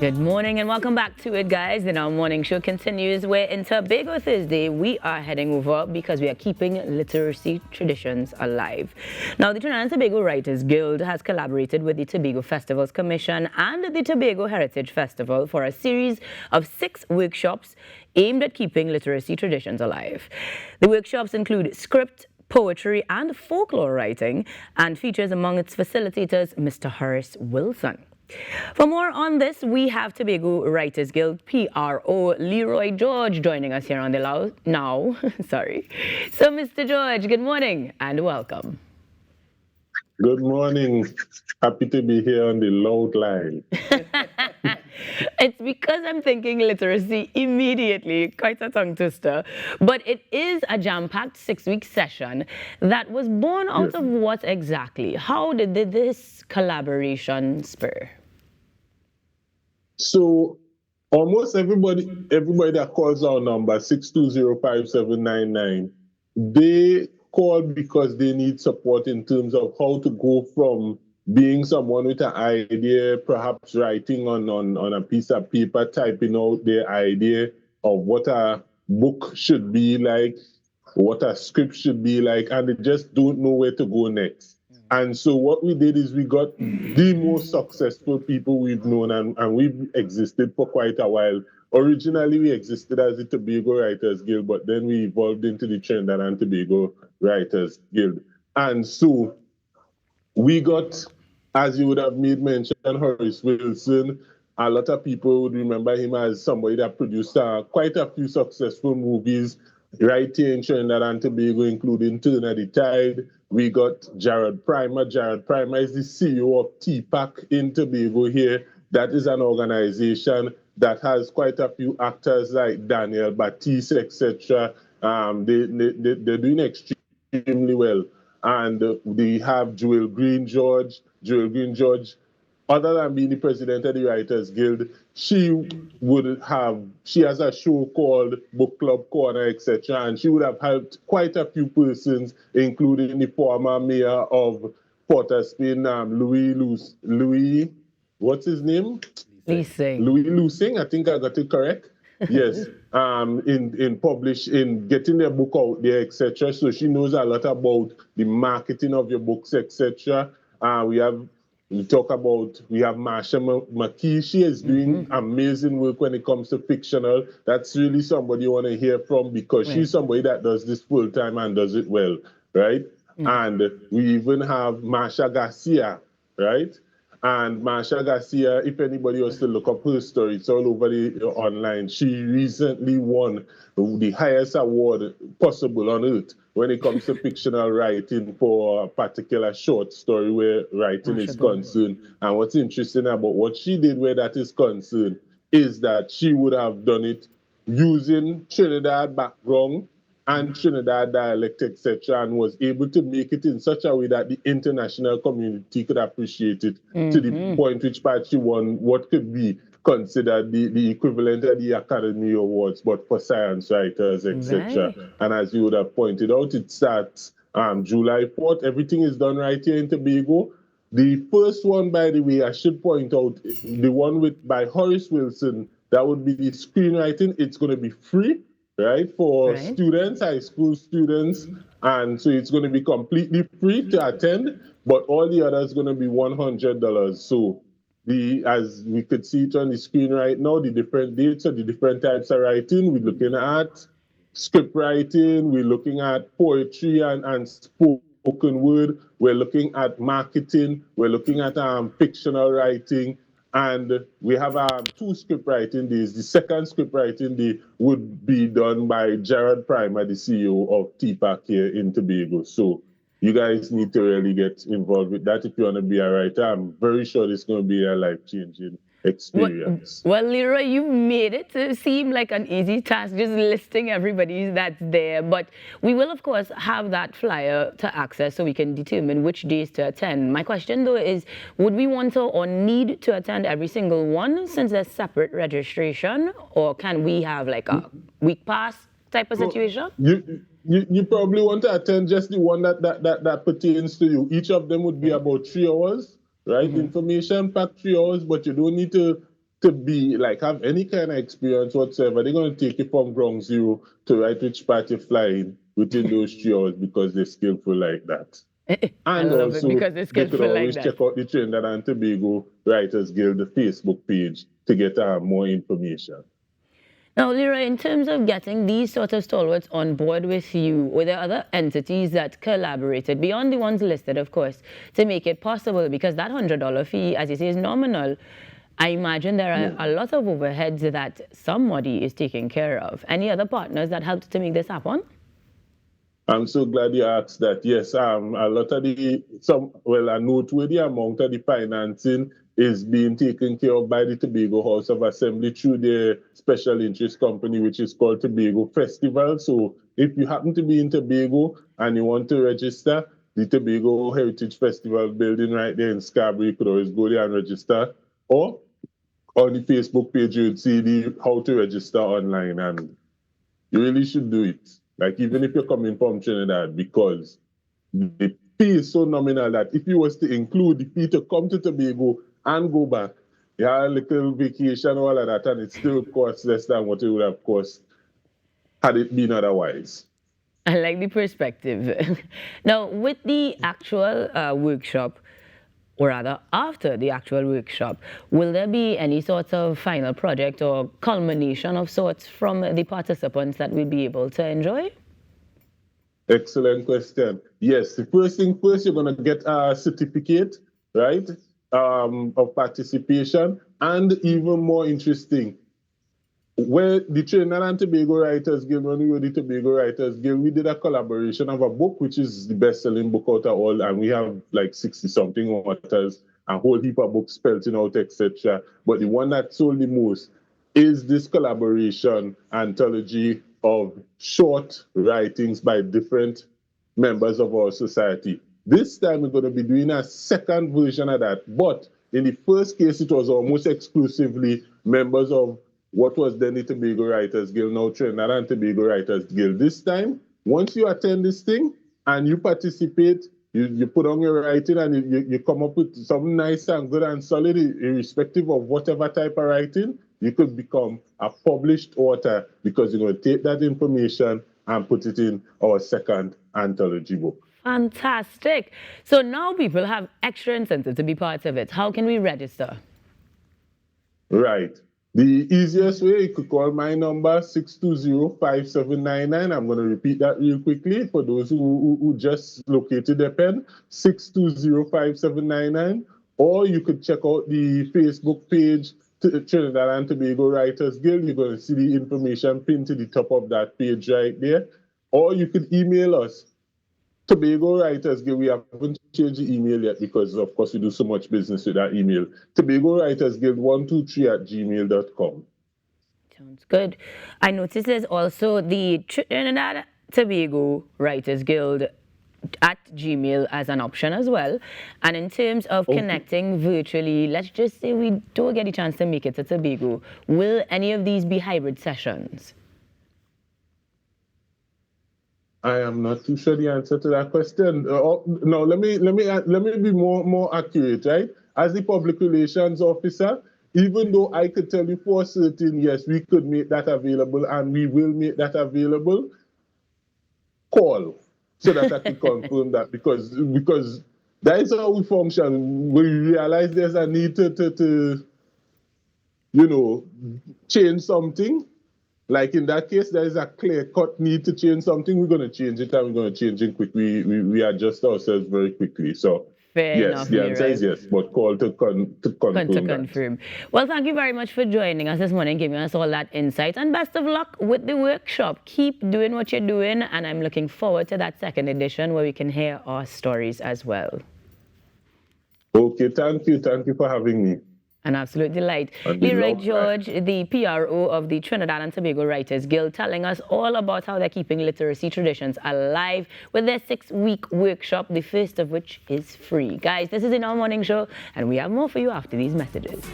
Good morning and welcome back to it, guys. And our morning show continues where in Tobago Thursday, we are heading over because we are keeping literacy traditions alive. Now, the Trinidad and Tobago Writers Guild has collaborated with the Tobago Festivals Commission and the Tobago Heritage Festival for a series of 6 workshops aimed at keeping literacy traditions alive. The workshops include script, poetry, and folklore writing, and features among its facilitators Mr. Horace Wilson. For more on this, we have Tobago Writers Guild PRO Leroy George joining us here on the now. Sorry. So, Mr. George, good morning and welcome. Good morning. Happy to be here on the loud line. It's because I'm thinking literacy immediately, quite a tongue twister. But it is a jam-packed 6-week session that was born out of what exactly? How did this collaboration spur? So almost everybody that calls our number, 6205799, they call because they need support in terms of how to go from being someone with an idea, perhaps writing on a piece of paper, typing out their idea of what a book should be like, what a script should be like, and they just don't know where to go next. And so what we did is we got the most successful people we've known, and we've existed for quite a while. Originally, we existed as the Tobago Writers Guild, but then we evolved into the Trinidad and Tobago Writers Guild. And so we got, as you would have made mention, Horace Wilson. A lot of people would remember him as somebody that produced quite a few successful movies right here in Trinidad and Tobago, including Turn of the Tide. We got Jared Primer. Jared Primer is the CEO of TPAC in Tobago here. That is an organization that has quite a few actors like Daniel Batiste, etc. They're doing extremely well. And they have Joel Green George. Joel Green George, other than being the president of the Writers Guild, she has a show called Book Club Corner, etc. And she would have helped quite a few persons, including the former mayor of Port of Spain, Louis, what's his name? Louis Lusing, I think I got it correct. Yes, in getting their book out there, etc. So she knows a lot about the marketing of your books, etc. We have Marsha McKee. She is doing amazing work when it comes to fictional. That's really somebody you want to hear from because she's somebody that does this full time and does it well, right? And we even have Marsha Garcia, right? And Marsha Garcia, if anybody wants to look up her story, it's all over the online. She recently won the highest award possible on earth when it comes to fictional writing for a particular short story where writing is concerned. And what's interesting about what she did where that is concerned is that she would have done it using Trinidad background and Trinidad dialect, etc., and was able to make it in such a way that the international community could appreciate it to the point which part she won what could be considered the equivalent of the Academy Awards, but for science writers, etc. And as you would have pointed out, it starts July 4th. Everything is done right here in Tobago. The first one, by the way, I should point out, the one by Horace Wilson, that would be the screenwriting. It's going to be free, right, for students, high school students, and so it's going to be completely free to attend, but all the others going to be $100. So as we could see it on the screen right now, the different dates of the different types of writing. We're looking at script writing, we're looking at poetry and spoken word, we're looking at marketing, we're looking at fictional writing, and we have 2 script writing days. The second script writing day would be done by Jared Primer, the CEO of TPAC here in Tobago. So you guys need to really get involved with that if you want to be a writer. I'm very sure it's going to be a life-changing experience. Well, Leroy, you made it seem like an easy task, just listing everybody that's there. But we will, of course, have that flyer to access so we can determine which days to attend. My question, though, is would we want to or need to attend every single one since there's separate registration? Or can we have like a week pass type of situation? You probably want to attend just the one that pertains to you. Each of them would be about 3 hours, right? Information packed 3 hours, but you don't need to to be like have any kind of experience whatsoever, they're going to take you from ground zero to right which part you're flying within those 3 hours because they're skillful like that. I And love it also, because they're they could skillful like always that. check out the Trinidad and Tobago Writers Guild, the Facebook page, to get more information. Now, Leroy, in terms of getting these sort of stalwarts on board with you, were there other entities that collaborated, beyond the ones listed, of course, to make it possible? Because that $100 fee, as you say, is nominal. I imagine there are a lot of overheads that somebody is taking care of. Any other partners that helped to make this happen? I'm so glad you asked that. Yes, a lot of a noteworthy amount of the financing is being taken care of by the Tobago House of Assembly through their special interest company, which is called Tobago Festival. So if you happen to be in Tobago and you want to register, the Tobago Heritage Festival building right there in Scarborough, you could always go there and register. Or on the Facebook page, you'd see how to register online, and you really should do it. Like, even if you're coming from Trinidad, because the fee is so nominal that if you was to include the fee to come to Tobago and go back, you have a little vacation, all of that, and it still costs less than what it would have cost had it been otherwise. I like the perspective. Now, with the actual workshop, or rather after the actual workshop, will there be any sort of final project or culmination of sorts from the participants that we'll be able to enjoy? Excellent question. Yes, the first thing first, you're going to get a certificate, right, of participation. And even more interesting, where the Trinidad and Tobago Writers Guild, when we were the Tobago Writers Guild, we did a collaboration of a book, which is the best-selling book out of all, and we have like 60-something authors, a whole heap of books spelling out, etc. But the one that sold the most is this collaboration anthology of short writings by different members of our society. This time we're going to be doing a second version of that, but in the first case, it was almost exclusively members of what was then the Tobago Writers Guild, now Trinidad and Tobago Writers Guild. This time, once you attend this thing and you participate, you put on your writing and you come up with something nice and good and solid, irrespective of whatever type of writing, you could become a published author because you're going to take that information and put it in our second anthology book. Fantastic. So now people have extra incentive to be part of it. How can we register? Right. The easiest way, you could call my number, 620-5799. I'm going to repeat that real quickly for those who just located their pen, 620-5799. Or you could check out the Facebook page, Trinidad and Tobago Writers Guild. You're going to see the information pinned to the top of that page right there. Or you could email us, Tobago Writers Guild. We haven't changed the email yet because, of course, we do so much business with that email. Tobago Writers Guild 123@gmail.com. Sounds good. I noticed there's also the Trinidad Tobago Writers Guild at Gmail as an option as well. And in terms of connecting virtually, let's just say we don't get a chance to make it to Tobago. Will any of these be hybrid sessions? I am not too sure the answer to that question. No, let me be more accurate, right? As the public relations officer, even though I could tell you for certain, yes, we could make that available and we will make that available, call so that I can confirm that because that is how we function. We realize there's a need to change something. Like in that case, there is a clear-cut need to change something. We're going to change it, and we're going to change it quickly. We adjust ourselves very quickly. So, Fair enough, the answer is yes, but call to confirm. Well, thank you very much for joining us this morning, giving us all that insight, and best of luck with the workshop. Keep doing what you're doing, and I'm looking forward to that second edition where we can hear our stories as well. Okay, thank you. Thank you for having me. An absolute delight. Leroy George, the PRO of the Trinidad and Tobago Writers Guild, telling us all about how they're keeping literacy traditions alive with their 6-week workshop, the first of which is free. Guys, this is In Our Morning Show, and we have more for you after these messages.